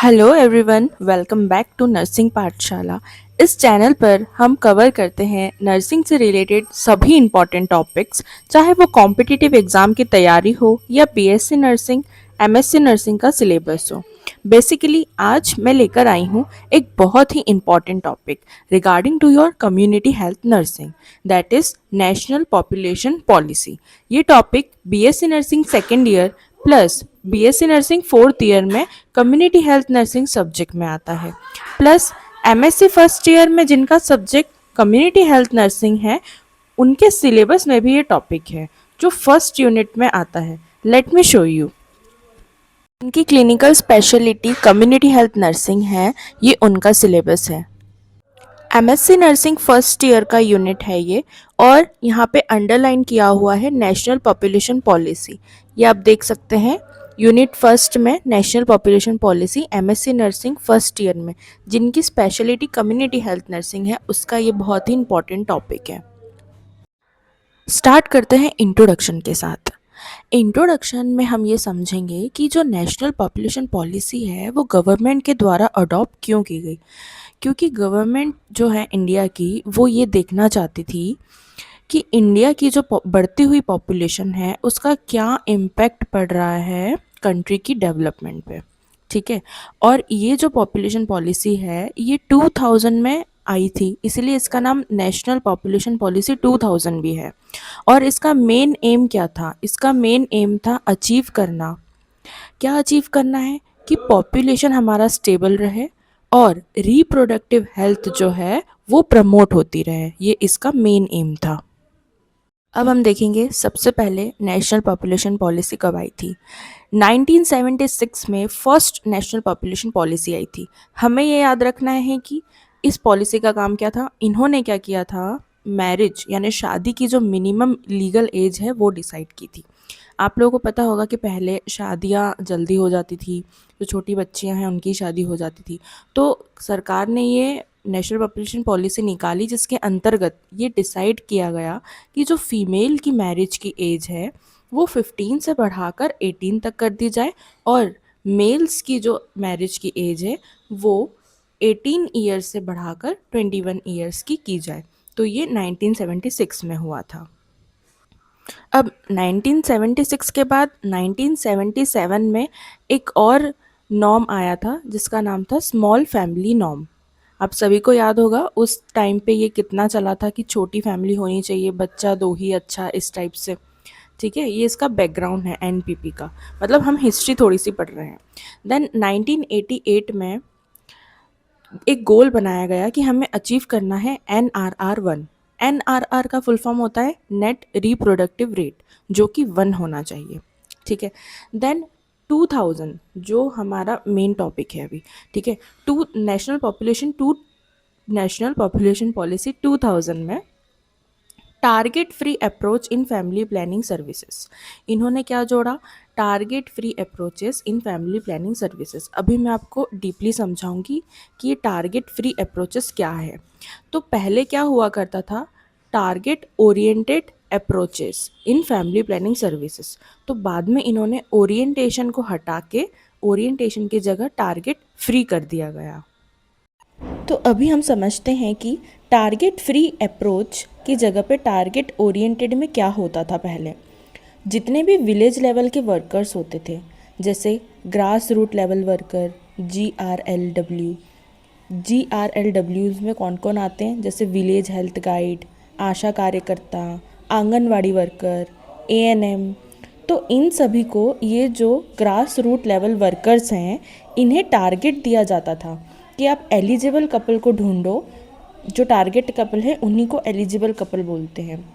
Hello everyone, welcome back to nursing Pathshala. इस channel पर हम कवर करते हैं नर्सिंग से रिलेटेड सभी इम्पॉर्टेंट टॉपिक्स, चाहे वो कॉम्पिटिटिव एग्ज़ाम की तैयारी हो या बीएससी नर्सिंग, एमएससी नर्सिंग का सिलेबस हो। बेसिकली आज मैं लेकर आई हूँ एक बहुत ही important topic regarding to your community health nursing, that is national population policy. ये topic BSc nursing second year plus BSc nursing fourth year में कम्युनिटी हेल्थ नर्सिंग सब्जेक्ट में आता है, प्लस एमएससी फर्स्ट ईयर में जिनका subject community health nursing है उनके syllabus में भी ये टॉपिक है जो फर्स्ट यूनिट में आता है। Let me show you. इनकी clinical speciality community health nursing है, ये उनका सिलेबस है। एमएससी नर्सिंग फर्स्ट ईयर का यूनिट है ये, और यहाँ पे अंडरलाइन किया हुआ है नेशनल पॉपुलेशन पॉलिसी। ये आप देख सकते हैं यूनिट फर्स्ट में national population policy MSc nursing first year में जिनकी स्पेशलिटी कम्युनिटी हेल्थ नर्सिंग है उसका ये बहुत ही इंपॉर्टेंट टॉपिक है। स्टार्ट करते हैं इंट्रोडक्शन के साथ। इंट्रोडक्शन में हम ये समझेंगे कि जो नेशनल पॉपुलेशन पॉलिसी है वो गवर्नमेंट के द्वारा अडॉप्ट क्यों की गई, क्योंकि गवर्नमेंट जो है इंडिया की वो ये देखना चाहती थी कि इंडिया की जो बढ़ती हुई पॉपुलेशन है उसका क्या इम्पैक्ट पड़ रहा है कंट्री की डेवलपमेंट पे। ठीक है, और ये जो पॉपुलेशन पॉलिसी है ये 2000 में आई थी, इसलिए इसका नाम नेशनल पॉपुलेशन पॉलिसी 2000 भी है। और इसका मेन एम क्या था? इसका मेन एम था अचीव करना। क्या अचीव करना है? कि पॉपुलेशन हमारा स्टेबल रहे और रिप्रोडक्टिव हेल्थ जो है वो प्रमोट होती रहे, ये इसका मेन एम था। अब हम देखेंगे सबसे पहले नेशनल पॉपुलेशन पॉलिसी कब आई थी। 1976 में फर्स्ट नेशनल पॉपुलेशन पॉलिसी आई थी। हमें ये याद रखना है कि इस पॉलिसी का काम क्या था। इन्होंने क्या किया था, मैरिज यानी शादी की जो मिनिमम लीगल एज है वो डिसाइड की थी। आप लोगों को पता होगा कि पहले शादियां जल्दी हो जाती थी, जो छोटी बच्चियां हैं उनकी शादी हो जाती थी। तो सरकार ने ये नेशनल पॉपुलेशन पॉलिसी निकाली जिसके अंतर्गत ये डिसाइड किया गया कि जो फीमेल की मैरिज की एज है वो 15 से बढ़ाकर 18 तक कर दी जाए, और मेल्स की जो मैरिज की एज है वो 18 ईयर्स से बढ़ाकर 21 ईयर्स की जाए। तो ये 1976 में हुआ था। अब 1976 के बाद 1977 में एक और नॉर्म आया था जिसका नाम था स्मॉल फैमिली नॉर्म। आप सभी को याद होगा उस टाइम पे ये कितना चला था कि छोटी फैमिली होनी चाहिए, बच्चा दो ही अच्छा, इस टाइप से। ठीक है, ये इसका बैकग्राउंड है एनपीपी का, मतलब हम हिस्ट्री थोड़ी सी पढ़ रहे हैं। देन 1988 में एक गोल बनाया गया कि हमें अचीव करना है NRR 1। NRR का फुल फॉर्म होता है नेट रिप्रोडक्टिव रेट, जो कि 1 होना चाहिए। ठीक है, देन 2000 जो हमारा मेन टॉपिक है अभी। ठीक है, नेशनल पॉपुलेशन पॉलिसी 2000 में target free approach in family planning services. इन्होंने क्या जोड़ा? Target free approaches in family planning services. अभी मैं आपको डीपली समझाऊंगी कि ये टारगेट फ्री अप्रोचेस क्या है। तो पहले क्या हुआ करता था, target oriented approaches in family planning services. तो बाद में इन्होंने ओरिएंटेशन को हटा के ओरिएंटेशन की जगह टारगेट फ्री कर दिया गया। तो अभी हम समझते हैं कि टारगेट फ्री अप्रोच की जगह पे टारगेट ओरिएंटेड में क्या होता था। पहले जितने भी विलेज लेवल के वर्कर्स होते थे, जैसे grass root level worker, GRLWs में कौन कौन आते हैं, जैसे विलेज हेल्थ गाइड, आशा कार्यकर्ता, आंगनवाड़ी वर्कर, ANM। तो इन सभी को, ये जो ग्रास रूट लेवल वर्कर्स हैं, इन्हें टारगेट दिया जाता था कि आप एलिजिबल कपल को ढूंढो। जो टारगेट कपल है उन्हीं को एलिजिबल कपल बोलते हैं,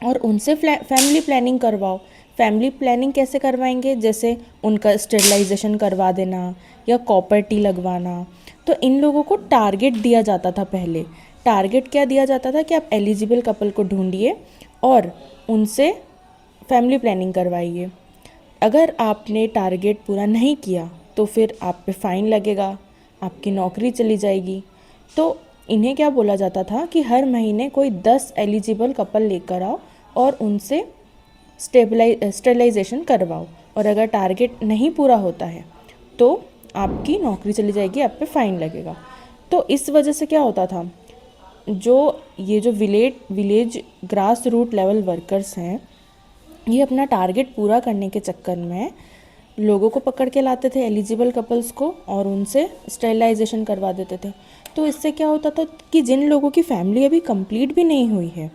और उनसे फैमिली प्लानिंग करवाओ। फैमिली प्लानिंग कैसे करवाएंगे? जैसे उनका स्टेरिलाइजेशन करवा देना या कॉपर टी लगवाना। तो इन लोगों को टारगेट दिया जाता था। पहले टारगेट क्या दिया जाता था कि आप एलिजिबल कपल को ढूंढिए और उनसे फैमिली प्लानिंग करवाइए। अगर आपने टारगेट पूरा नहीं किया तो फिर आप पे फ़ाइन लगेगा, आपकी नौकरी चली जाएगी। तो इन्हें क्या बोला जाता था कि हर महीने कोई 10 एलिजिबल कपल लेकर आओ और उनसे स्टेरिलाइजेशन करवाओ, और अगर टारगेट नहीं पूरा होता है तो आपकी नौकरी चली जाएगी, आप पे फाइन लगेगा। तो इस वजह से क्या होता था, जो village grass root level workers हैं, ये अपना टारगेट पूरा करने के चक्कर में लोगों को पकड़ के लाते थे, एलिजिबल कपल्स को, और उनसे स्टेरिलाइजेशन करवा देते थे। तो इससे क्या होता था कि जिन लोगों की फैमिली अभी कंप्लीट भी नहीं हुई है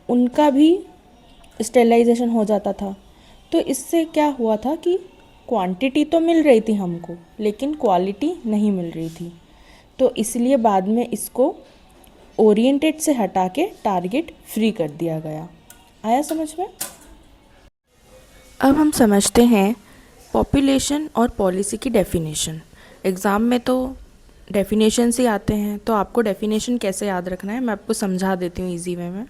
उनका भी स्टेरिलाइजेशन हो जाता था। तो इससे क्या हुआ था कि क्वांटिटी तो मिल रही थी हमको, लेकिन क्वालिटी नहीं मिल रही थी। तो इसलिए बाद में इसको ओरिएंटेड से हटा के टारगेट फ्री कर दिया गया। आया समझ में? अब हम समझते हैं पॉपुलेशन और पॉलिसी की डेफिनेशन। एग्ज़ाम में तो डेफिनेशन से आते हैं, तो आपको डेफिनेशन कैसे याद रखना है मैं आपको समझा देती हूँ इजी वे में।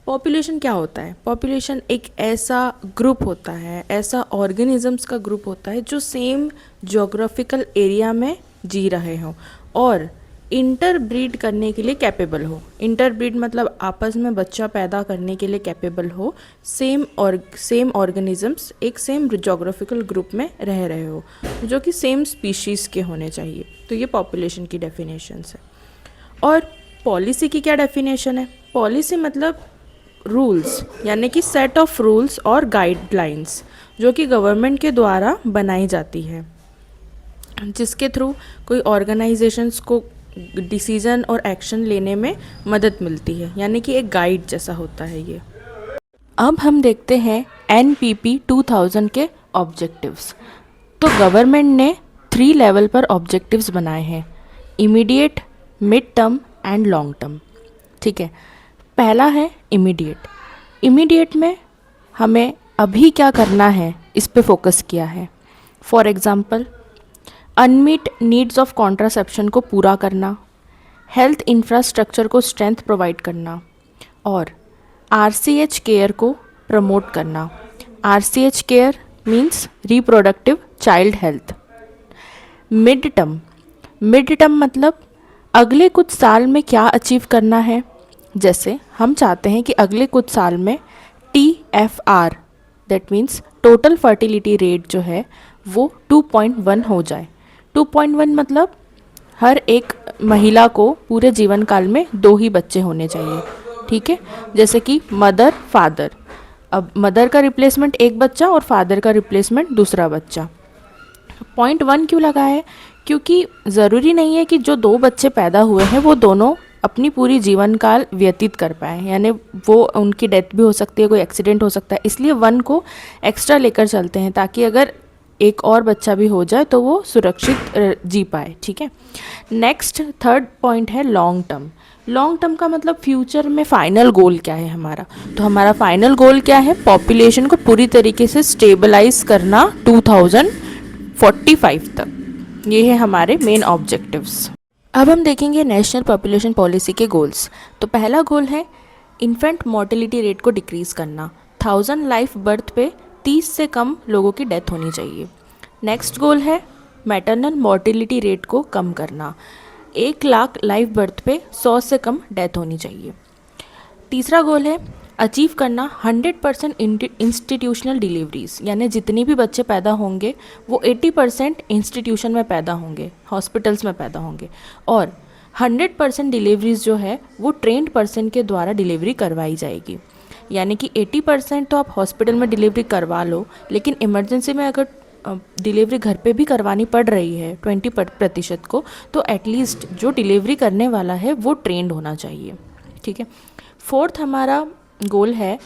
पॉपुलेशन क्या होता है? पॉपुलेशन एक ऐसा ग्रुप होता है, ऐसा ऑर्गेनिजम्स का ग्रुप होता है जो सेम ज्योग्राफिकल एरिया में जी रहे हों और इंटरब्रीड करने के लिए कैपेबल हो। इंटरब्रीड मतलब आपस में बच्चा पैदा करने के लिए कैपेबल हो। सेम ऑर्गेनिजम्स एक सेम ज्योग्राफिकल ग्रुप में रह रहे हो, जो कि सेम स्पीशीज़ के होने चाहिए। तो ये पॉपुलेशन की डेफिनेशंस है। और पॉलिसी की क्या डेफिनेशन है? पॉलिसी मतलब रूल्स, यानी कि सेट ऑफ रूल्स और गाइडलाइंस जो कि गवर्नमेंट के द्वारा बनाई जाती है, जिसके थ्रू कोई ऑर्गेनाइजेशंस को डिसीजन और एक्शन लेने में मदद मिलती है, यानी कि एक गाइड जैसा होता है ये। अब हम देखते हैं NPP 2000 के ऑब्जेक्टिव्स। तो गवर्नमेंट ने 3 लेवल पर ऑब्जेक्टिव्स बनाए हैं, immediate, mid term and long term. ठीक है, पहला है इमीडिएट। इमीडिएट में हमें अभी क्या करना है इस पे फोकस किया है। For example, unmet needs of contraception को पूरा करना, हेल्थ इंफ्रास्ट्रक्चर को स्ट्रेंथ प्रोवाइड करना और RCH केयर को प्रमोट करना। RCH care means reproductive child health. Mid term मतलब अगले कुछ साल में क्या अचीव करना है। जैसे हम चाहते हैं कि अगले कुछ साल में TFR that means total fertility rate जो है वो 2.1 हो जाए। 2.1 मतलब हर एक महिला को पूरे जीवन काल में 2 ही बच्चे होने चाहिए। ठीक है, जैसे कि मदर फादर, अब मदर का रिप्लेसमेंट एक बच्चा और फादर का रिप्लेसमेंट दूसरा बच्चा। 0.1 क्यों लगा है? क्योंकि ज़रूरी नहीं है कि जो 2 बच्चे पैदा हुए हैं वो दोनों अपनी पूरी जीवन काल व्यतीत कर पाए, यानी वो उनकी डेथ भी हो सकती है, कोई एक्सीडेंट हो सकता है, इसलिए 1 को एक्स्ट्रा लेकर चलते हैं ताकि अगर एक और बच्चा भी हो जाए तो वो सुरक्षित जी पाए। ठीक है, नेक्स्ट थर्ड पॉइंट है लॉन्ग टर्म। लॉन्ग टर्म का मतलब फ्यूचर में फाइनल गोल क्या है हमारा। तो हमारा फाइनल गोल क्या है? पॉपुलेशन को पूरी तरीके से स्टेबलाइज करना 2045 तक। ये है हमारे मेन ऑब्जेक्टिव्स। अब हम देखेंगे नेशनल पॉपुलेशन पॉलिसी के गोल्स। तो पहला गोल है इन्फेंट मोर्टेलिटी रेट को डिक्रीज़ करना। 1000 लाइफ बर्थ पे 30 से कम लोगों की डेथ होनी चाहिए। नेक्स्ट गोल है मैटरनल मोर्टेलिटी रेट को कम करना। 1 लाख लाइफ बर्थ पे 100 से कम डेथ होनी चाहिए। तीसरा गोल है अचीव करना 100% इंस्टीट्यूशनल डिलीवरीज, यानी जितनी भी बच्चे पैदा होंगे वो 80% इंस्टीट्यूशन में पैदा होंगे, हॉस्पिटल्स में पैदा होंगे, और 100% डिलीवरीज जो है वो ट्रेंड पर्सन के द्वारा डिलीवरी करवाई जाएगी। यानी कि 80% तो आप हॉस्पिटल में डिलीवरी करवा लो, लेकिन इमरजेंसी में अगर डिलीवरी घर पे भी करवानी पड़ रही है 20% को, तो एटलीस्ट जो डिलीवरी करने वाला है वो ट्रेंड होना चाहिए। ठीक है, फोर्थ हमारा गोल है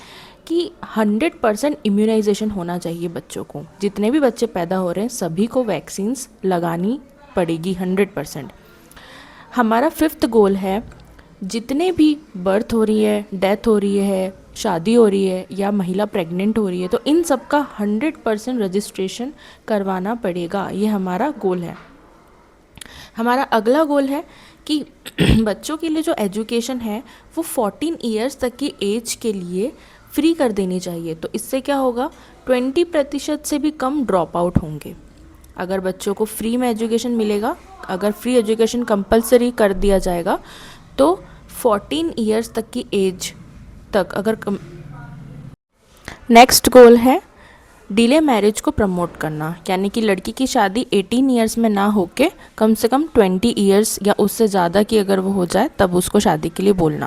कि 100% इम्यूनाइजेशन होना चाहिए बच्चों को। जितने भी बच्चे पैदा हो रहे हैं सभी को वैक्सीन्स लगानी पड़ेगी 100%। हमारा फिफ्थ गोल है जितने भी बर्थ हो रही है, डेथ हो रही है, शादी हो रही है या महिला प्रेग्नेंट हो रही है, तो इन सब का 100% रजिस्ट्रेशन करवाना पड़ेगा। ये हमारा गोल है। हमारा अगला गोल है कि बच्चों के लिए जो एजुकेशन है वो 14 ईयर्स तक की एज के लिए फ्री कर देनी चाहिए। तो इससे क्या होगा, 20% से भी कम ड्रॉप आउट होंगे अगर बच्चों को फ्री में एजुकेशन मिलेगा। अगर फ्री एजुकेशन कंपलसरी कर दिया जाएगा तो 14 ईयर्स तक की एज तक अगर नेक्स्ट गोल है डिले मैरिज को प्रमोट करना, यानी कि लड़की की शादी 18 ईयर्स में ना होके कम से कम 20 ईयर्स या उससे ज़्यादा की अगर वो हो जाए तब उसको शादी के लिए बोलना।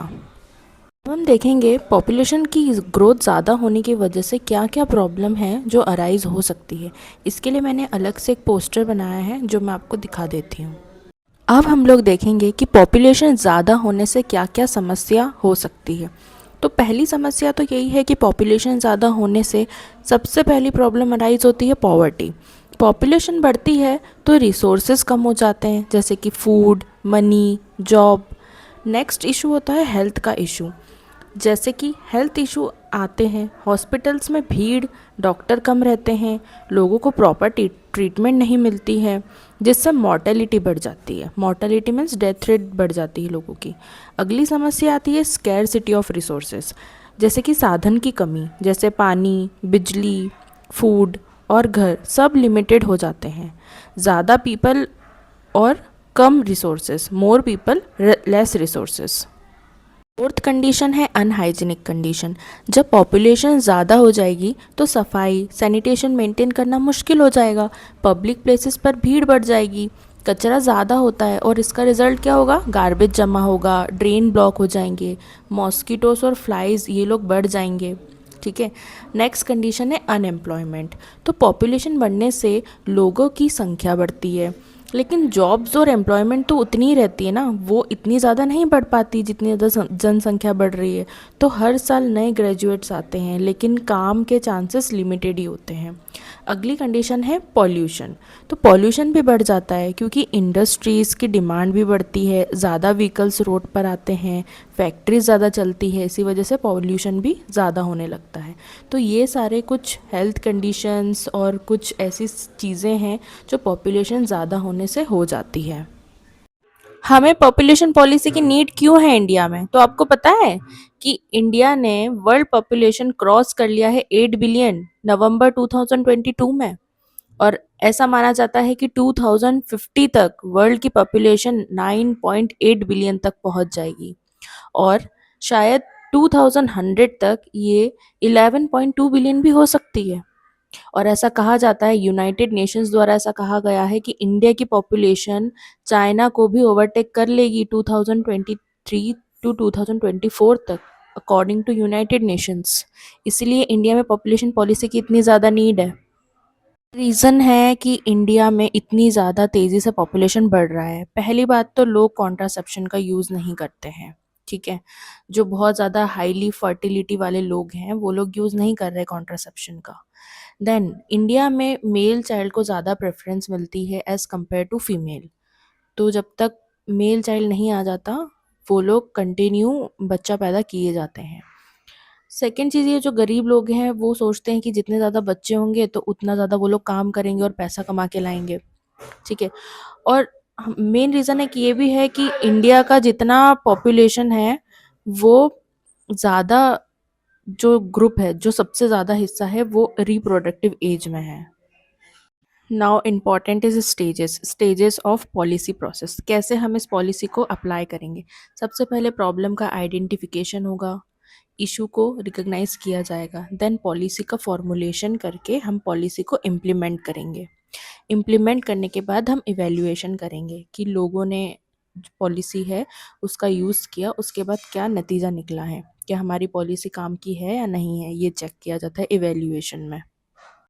अब हम देखेंगे पॉपुलेशन की ग्रोथ ज़्यादा होने की वजह से क्या क्या प्रॉब्लम है जो अराइज हो सकती है। इसके लिए मैंने अलग से एक पोस्टर बनाया है जो मैं आपको दिखा देती हूँ। अब हम लोग देखेंगे कि पॉपुलेशन ज़्यादा होने से क्या क्या समस्या हो सकती है। तो पहली समस्या तो यही है कि पॉपुलेशन ज़्यादा होने से सबसे पहली प्रॉब्लम अराइज होती है पॉवर्टी। पॉपुलेशन बढ़ती है तो रिसोर्सेज कम हो जाते हैं, जैसे कि food, money, job. Next issue होता है हेल्थ का इशू। जैसे कि हेल्थ इशू आते हैं, हॉस्पिटल्स में भीड़, डॉक्टर कम रहते हैं, लोगों को प्रॉपर ट्रीटमेंट नहीं मिलती है, जिससे मॉर्टेलिटी बढ़ जाती है। मॉर्टेलिटी मीन्स डेथ रेट बढ़ जाती है लोगों की। अगली समस्या आती है स्कैरसिटी ऑफ रिसोर्सेज, जैसे कि साधन की कमी, जैसे पानी, बिजली, फूड और घर सब लिमिटेड हो जाते हैं। ज़्यादा पीपल और कम resources, more people less resources. Fourth condition है अनहाइजीनिक कंडीशन। जब पॉपुलेशन ज़्यादा हो जाएगी तो सफाई, सैनिटेशन मेंटेन करना मुश्किल हो जाएगा। पब्लिक प्लेसेस पर भीड़ बढ़ जाएगी, कचरा ज़्यादा होता है और इसका रिजल्ट क्या होगा? गार्बेज जमा होगा, ड्रेन ब्लॉक हो जाएंगे, मॉस्किटोस और फ्लाइज ये लोग बढ़ जाएंगे। ठीक है। नेक्स्ट कंडीशन है अनएम्प्लॉयमेंट। तो पॉपुलेशन बढ़ने से लोगों की संख्या बढ़ती है, लेकिन जॉब्स और एम्प्लॉयमेंट तो उतनी ही रहती है ना, वो इतनी ज़्यादा नहीं बढ़ पाती जितनी ज़्यादा जनसंख्या बढ़ रही है। तो हर साल नए ग्रेजुएट्स आते हैं लेकिन काम के चांसेस लिमिटेड ही होते हैं। अगली कंडीशन है पॉल्यूशन। तो पॉल्यूशन भी बढ़ जाता है क्योंकि इंडस्ट्रीज़ की डिमांड भी बढ़ती है, ज़्यादा व्हीकल्स रोड पर आते हैं, फैक्ट्रीज ज़्यादा चलती है, इसी वजह से पॉल्यूशन भी ज़्यादा होने लगता है। तो ये सारे कुछ हेल्थ कंडीशंस और कुछ ऐसी चीज़ें हैं जो पॉपुलेशन ज़्यादा होने से हो जाती है। हमें पॉपुलेशन पॉलिसी की नीड क्यों है इंडिया में? तो आपको पता है कि इंडिया ने वर्ल्ड पॉपुलेशन क्रॉस कर लिया है 8 बिलियन नवंबर 2022 में। और ऐसा माना जाता है कि 2050 तक वर्ल्ड की पॉपुलेशन 9.8 बिलियन तक पहुंच जाएगी और शायद 2100 तक ये 11.2 बिलियन भी हो सकती है। और ऐसा कहा जाता है, यूनाइटेड नेशंस द्वारा ऐसा कहा गया है कि इंडिया की पॉपुलेशन चाइना को भी ओवरटेक कर लेगी 2023 टू 2024 तक, अकॉर्डिंग टू यूनाइटेड नेशंस। इसलिए इंडिया में पॉपुलेशन पॉलिसी की इतनी ज़्यादा नीड है। रीज़न है कि इंडिया में इतनी ज़्यादा तेज़ी से पॉपुलेशन बढ़ रहा है। पहली बात तो लोग कॉन्ट्रासेप्शन का यूज़ नहीं करते हैं, ठीक है? जो बहुत ज़्यादा हाईली फर्टिलिटी वाले लोग हैं, वो लोग यूज़ नहीं कर रहे कॉन्ट्रासेप्शन का। देन इंडिया में मेल चाइल्ड को ज़्यादा प्रेफ़रेंस मिलती है एज़ कम्पेयर टू फीमेल। तो जब तक मेल चाइल्ड नहीं आ जाता, वो लोग कंटिन्यू बच्चा पैदा किए जाते हैं। सेकंड चीज़, ये जो गरीब लोग हैं वो सोचते हैं कि जितने ज़्यादा बच्चे होंगे तो उतना ज़्यादा वो लोग काम करेंगे और पैसा कमा के लाएंगे, ठीक है। और मेन रीज़न है कि ये भी है कि इंडिया का जितना पॉपुलेशन है वो ज़्यादा, जो ग्रुप है, जो सबसे ज़्यादा हिस्सा है वो रिप्रोडक्टिव एज में है। Now important is stages, stages of policy process. कैसे हम इस पॉलिसी को अप्लाई करेंगे? सबसे पहले प्रॉब्लम का आइडेंटिफिकेशन होगा, इशू को रिकॉग्नाइज किया जाएगा, देन पॉलिसी का फॉर्मुलेशन करके हम पॉलिसी को इम्प्लीमेंट करेंगे। इम्प्लीमेंट करने के बाद हम इवैल्यूएशन करेंगे कि लोगों ने जो पॉलिसी है उसका यूज़ किया, उसके बाद क्या नतीजा निकला है, क्या हमारी पॉलिसी काम की है या नहीं है, ये चेक किया जाता है इवैल्यूएशन में।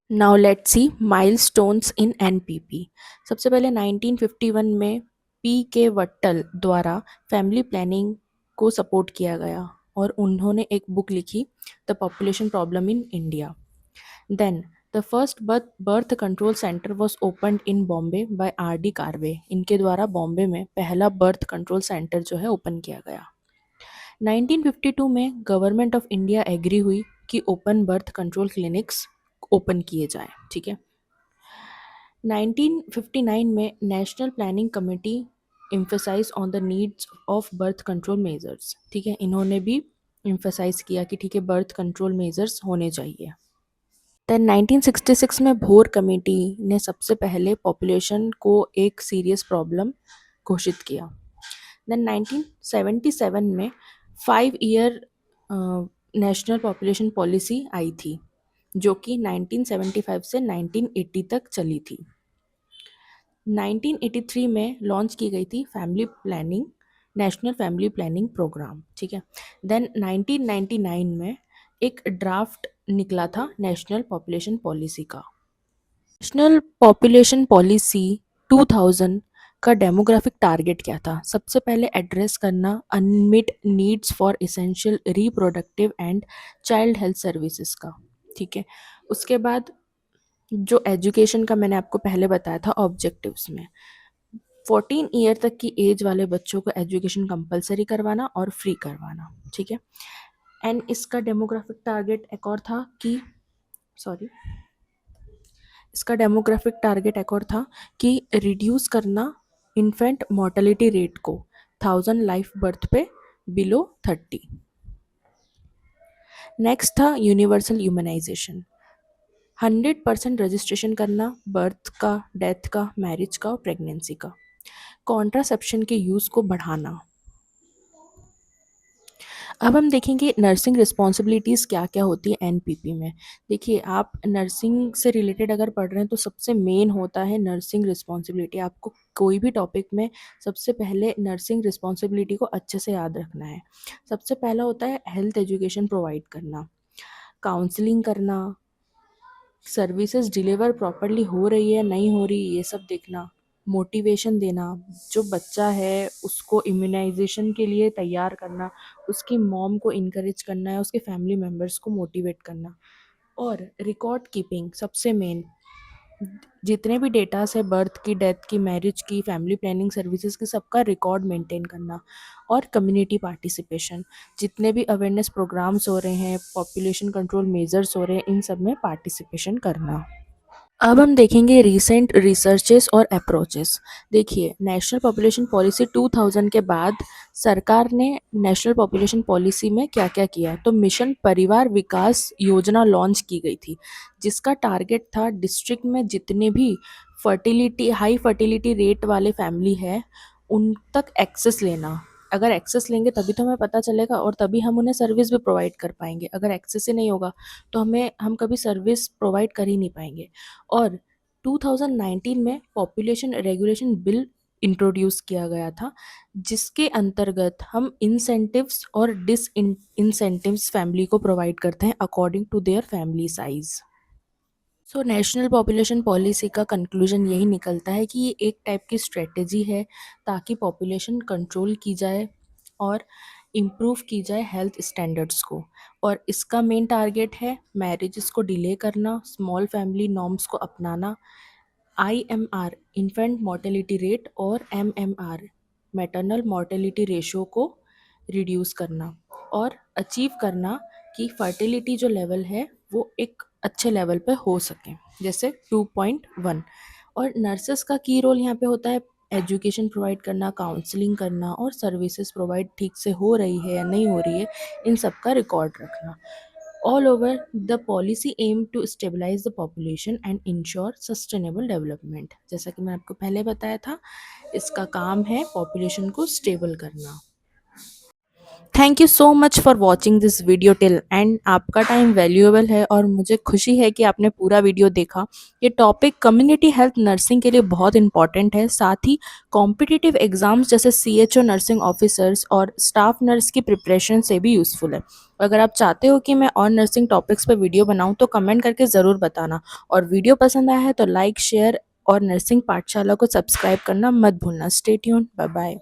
Now let's see milestones in NPP. सबसे पहले 1951 में पी के वट्टल द्वारा फैमिली प्लानिंग को सपोर्ट किया गया और उन्होंने एक बुक लिखी, the population problem in India. Then the first birth control centre was opened in Bombay by R D Karve. इनके द्वारा बॉम्बे में पहला बर्थ कंट्रोल सेंटर जो है ओपन किया गया। 1952 में गवर्नमेंट ऑफ इंडिया एग्री हुई कि open birth control clinics open किए जाएं, ठीक है। 1959 में national planning committee emphasise on the needs of birth control measures, ठीक है, इन्होंने भी एम्फेसाइज किया कि ठीक है बर्थ कंट्रोल मेजर्स होने चाहिए। देन 1966 में भोर कमेटी ने सबसे पहले पॉपुलेशन को एक सीरियस प्रॉब्लम घोषित किया। देन 1977 में 5 ईयर नेशनल पॉपुलेशन पॉलिसी आई थी। जो कि 1975 से 1980 तक चली थी। 1983 में लॉन्च की गई थी family planning, national family planning programme, ठीक है। देन 1999 में एक ड्राफ्ट निकला था नेशनल पॉपुलेशन पॉलिसी का। नेशनल पॉपुलेशन पॉलिसी 2000 का डेमोग्राफिक टारगेट क्या था? सबसे पहले एड्रेस करना unmute needs for essential reproductive and child health services का, ठीक है। उसके बाद जो एजुकेशन का मैंने आपको पहले बताया था ऑब्जेक्टिव्स में, 14 ईयर तक की एज वाले बच्चों को एजुकेशन कंपलसरी करवाना और फ्री करवाना, ठीक है। एंड इसका डेमोग्राफिक टारगेट एक और था कि सॉरी इसका डेमोग्राफिक टारगेट एक और था कि रिड्यूस करना इन्फेंट मोर्टेलिटी रेट को 1000 लाइफ बर्थ पे बिलो 30। नेक्स्ट था यूनिवर्सल ह्यूमनाइजेशन, 100% रजिस्ट्रेशन करना बर्थ का, डेथ का, मैरिज का और प्रेगनेंसी का। कॉन्ट्रासेप्शन के यूज़ को बढ़ाना। अब हम देखेंगे नर्सिंग रिस्पॉन्सिबिलिटीज़ क्या क्या होती है एनपीपी में। देखिए, आप नर्सिंग से रिलेटेड अगर पढ़ रहे हैं तो सबसे मेन होता है नर्सिंग रिस्पॉन्सिबिलिटी। आपको कोई भी टॉपिक में सबसे पहले नर्सिंग रिस्पॉन्सिबिलिटी को अच्छे से याद रखना है। सबसे पहला होता है हेल्थ एजुकेशन प्रोवाइड करना, काउंसलिंग करना, सर्विसेज डिलीवर प्रॉपरली हो रही है नहीं हो रही ये सब देखना, मोटिवेशन देना, जो बच्चा है उसको इम्यूनाइजेशन के लिए तैयार करना, उसकी मॉम को इनकरेज करना है, उसके फैमिली मेम्बर्स को मोटिवेट करना। और रिकॉर्ड कीपिंग सबसे मेन, जितने भी डेटास है बर्थ की, डेथ की, मैरिज की, फैमिली प्लानिंग सर्विसेज की, सबका रिकॉर्ड मेंटेन करना। और कम्युनिटी पार्टिसिपेशन, जितने भी अवेयरनेस प्रोग्राम्स हो रहे हैं, पॉपुलेशन कंट्रोल मेजर्स हो रहे हैं, इन सब में पार्टिसिपेशन करना। अब हम देखेंगे रीसेंट रिसर्चेस और अप्रोचेस। देखिए, नेशनल पॉपुलेशन पॉलिसी 2000 के बाद सरकार ने नेशनल पॉपुलेशन पॉलिसी में क्या क्या किया, तो मिशन परिवार विकास योजना लॉन्च की गई थी, जिसका टारगेट था डिस्ट्रिक्ट में जितने भी फर्टिलिटी हाई फर्टिलिटी रेट वाले फैमिली है उन तक एक्सेस लेना। अगर एक्सेस लेंगे तभी तो हमें पता चलेगा और तभी हम उन्हें सर्विस भी प्रोवाइड कर पाएंगे। अगर एक्सेस ही नहीं होगा तो हम कभी सर्विस प्रोवाइड कर ही नहीं पाएंगे। और 2019 में पॉपुलेशन रेगुलेशन बिल इंट्रोड्यूस किया गया था, जिसके अंतर्गत हम इंसेंटिव्स और डिस इंसेंटिव्स फैमिली को प्रोवाइड करते हैं according to their family size. So national population policy का कंक्लूजन यही निकलता है कि ये एक टाइप की स्ट्रेटजी है ताकि पॉपुलेशन कंट्रोल की जाए और इम्प्रूव की जाए हेल्थ स्टैंडर्ड्स को। और इसका मेन टारगेट है मैरिजेस को डिले करना, स्मॉल फैमिली नॉर्म्स को अपनाना, IMR इन्फेंट मोर्टेलिटी रेट और MMR मैटरनल मोर्टेलिटी रेशो को रिड्यूस करना और अचीव करना कि फर्टिलिटी जो लेवल है वो एक अच्छे लेवल पे हो सके, जैसे 2.1। और नर्सेस का की रोल यहाँ पे होता है एजुकेशन प्रोवाइड करना, काउंसलिंग करना और सर्विसेज प्रोवाइड ठीक से हो रही है या नहीं हो रही है इन सब का रिकॉर्ड रखना। All over, the policy aim to stabilize the population and ensure sustainable development। जैसा कि मैंने आपको पहले बताया था, इसका काम है पॉपुलेशन को स्टेबल करना। Thank you so much for watching this video till and. आपका टाइम वैल्यूएबल है और मुझे खुशी है कि आपने पूरा वीडियो देखा। ये टॉपिक कम्युनिटी हेल्थ नर्सिंग के लिए बहुत इंपॉर्टेंट है, साथ ही कॉम्पिटिटिव एग्जाम्स जैसे CHO नर्सिंग ऑफिसर्स और स्टाफ नर्स की प्रिपरेशन से भी यूज़फुल है। अगर आप चाहते हो कि मैं और नर्सिंग टॉपिक्स पर वीडियो बनाऊँ तो कमेंट करके ज़रूर बताना, और वीडियो पसंद आया है तो लाइक, शेयर और नर्सिंग पाठशाला को सब्सक्राइब करना मत भूलना। Stay tuned, bye bye.